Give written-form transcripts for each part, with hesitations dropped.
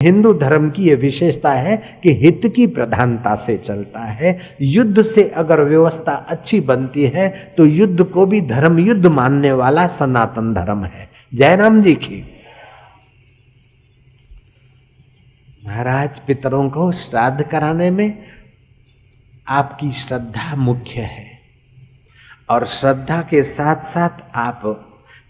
हिंदू धर्म की यह विशेषता है कि हित की प्रधानता से चलता है। युद्ध से अगर व्यवस्था अच्छी बनती है तो युद्ध को भी धर्म युद्ध मानने वाला सनातन धर्म है। जयराम जी की महाराज, पितरों को श्राद्ध कराने में आपकी श्रद्धा मुख्य है और श्रद्धा के साथ साथ आप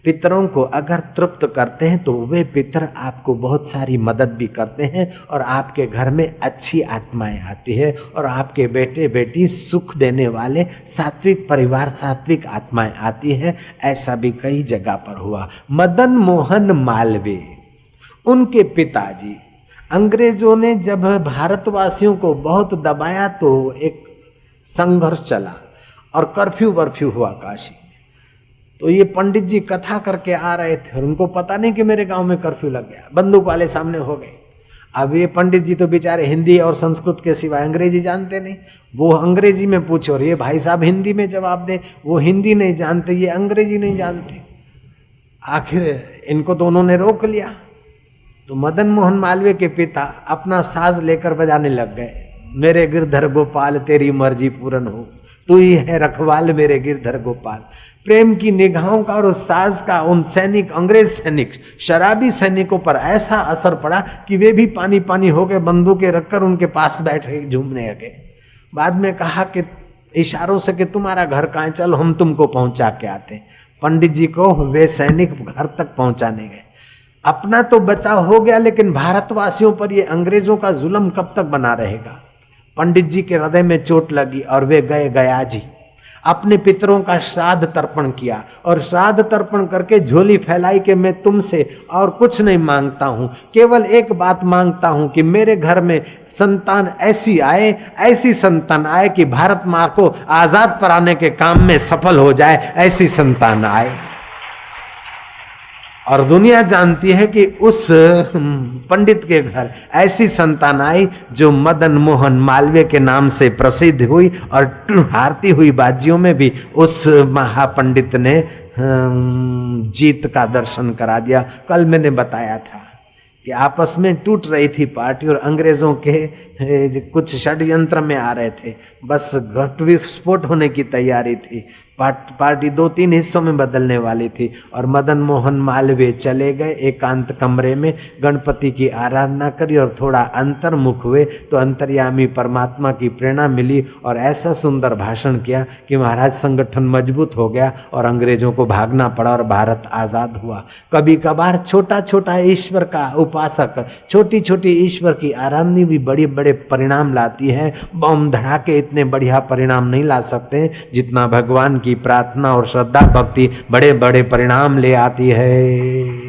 पितरों को अगर तृप्त करते हैं तो वे पितर आपको बहुत सारी मदद भी करते हैं और आपके घर में अच्छी आत्माएं आती है और आपके बेटे बेटी सुख देने वाले सात्विक परिवार, सात्विक आत्माएं आती है। ऐसा भी कई जगह पर हुआ। मदन मोहन मालवीय, उनके पिताजी, अंग्रेजों ने जब भारतवासियों को बहुत दबाया तो एक संघर्ष चला और कर्फ्यू वर्फ्यू हुआ काशी। तो ये पंडित जी कथा करके आ रहे थे और उनको पता नहीं कि मेरे गांव में कर्फ्यू लग गया, बंदूक वाले सामने हो गए। अब ये पंडित जी तो बेचारे हिंदी और संस्कृत के सिवाय अंग्रेजी जानते नहीं, वो अंग्रेजी में पूछे और ये भाई साहब हिंदी में जवाब दे। वो हिंदी नहीं जानते, ये अंग्रेजी नहीं जानते। आखिर इनको तो उन्होंने रोक लिया। तो मदन मोहन मालवीय के पिता अपना साज लेकर बजाने लग गए। मेरे गिरधर गोपाल तेरी मर्जी पूर्ण हो, तू ही है रखवाल मेरे गिरधर गोपाल। प्रेम की निगाहों का और उस साज का उन सैनिक, अंग्रेज सैनिक, शराबी सैनिकों पर ऐसा असर पड़ा कि वे भी पानी पानी हो गए, बंदूकें रखकर उनके पास बैठे झूमने लगे। बाद में कहा कि इशारों से कि तुम्हारा घर कहाँ है, चलो हम तुमको पहुंचा के आते। पंडित जी को वे सैनिक घर तक पहुंचाने गए। अपना तो बचाव हो गया, लेकिन भारतवासियों पर ये अंग्रेजों का जुल्म कब तक बना रहेगा। पंडित जी के हृदय में चोट लगी और वे गए गया जी, अपने पितरों का श्राद्ध तर्पण किया और श्राद्ध तर्पण करके झोली फैलाई कि मैं तुमसे और कुछ नहीं मांगता हूं, केवल एक बात मांगता हूं कि मेरे घर में संतान ऐसी आए, ऐसी संतान आए कि भारत माँ को आजाद कराने के काम में सफल हो जाए, ऐसी संतान आए। और दुनिया जानती है कि उस पंडित के घर ऐसी संतान आई जो मदन मोहन मालवीय के नाम से प्रसिद्ध हुई और हारती हुई बाजियों में भी उस महापंडित ने जीत का दर्शन करा दिया। कल मैंने बताया था कि आपस में टूट रही थी पार्टी और अंग्रेजों के कुछ षड्यंत्र में आ रहे थे, बस घट विस्फोट होने की तैयारी थी। पार्टी 2-3 हिस्सों में बदलने वाली थी और मदन मोहन मालवीय चले गए एकांत कमरे में, गणपति की आराधना करी और थोड़ा अंतर्मुख हुए तो अंतर्यामी परमात्मा की प्रेरणा मिली और ऐसा सुंदर भाषण किया कि महाराज संगठन मजबूत हो गया और अंग्रेजों को भागना पड़ा और भारत आज़ाद हुआ। कभी कभार छोटा छोटा ईश्वर का उपासक, छोटी छोटी ईश्वर की आराधना भी बड़े बड़े परिणाम लाती है। बम धड़ाके इतने बढ़िया परिणाम नहीं ला सकते जितना भगवान की प्रार्थना और श्रद्धा भक्ति बड़े बड़े परिणाम ले आती है।